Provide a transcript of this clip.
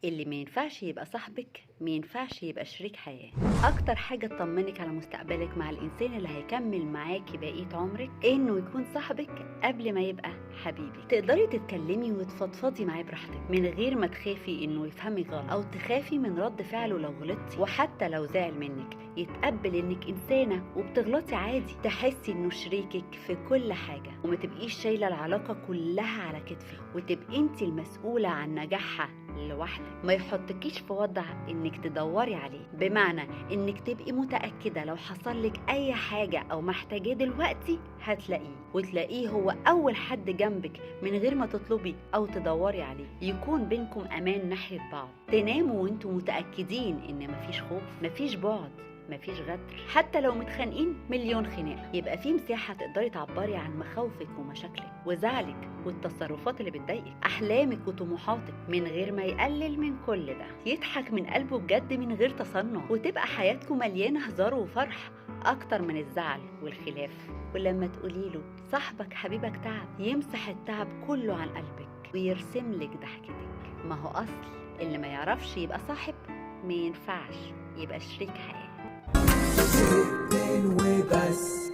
اللي ما ينفعش يبقى صاحبك ما ينفعش يبقى شريك حياة. اكتر حاجة تطمنك على مستقبلك مع الانسان اللي هيكمل معاكي بقية عمرك انه يكون صاحبك قبل ما يبقى حبيبك. تقدري تتكلمي وتفضفضي معاه براحتك من غير ما تخافي انه يفهمك غلط او تخافي من رد فعله لو غلطتي. وحتى لو زعل منك يتقبل انك انسانة وبتغلطي عادي. تحسي انه شريكك في كل حاجة وما تبقيش شايلة العلاقة كلها على كتفك وتبقي انت المسؤولة عن نجاحها لوحدك. ما يحطكيش في وضع انك تدوري عليه، بمعنى انك تبقي متأكدة لو حصل لك اي حاجة او محتاجاه دلوقتي هتلاقيه، وتلاقيه هو اول حد جنبك من غير ما تطلبي او تدوري عليه. يكون بينكم امان ناحية بعض، تناموا وانتم متأكدين ان مفيش خوف، مفيش بعد، مفيش غدر. حتى لو متخانقين مليون خناقه يبقى في مساحه تقدري تعبري عن مخاوفك ومشاكلك وزعلك والتصرفات اللي بتضايقك، احلامك وطموحاتك، من غير ما يقلل من كل ده. يضحك من قلبه بجد من غير تصنع، وتبقى حياتكم مليانه هزار وفرح اكتر من الزعل والخلاف. ولما تقولي له صاحبك حبيبك تعب، يمسح التعب كله عن قلبك ويرسم لك ضحكتك. ما هو اصل اللي ما يعرفش يبقى صاحب ما ينفعش يبقى شريك حياه. اتنين وبس.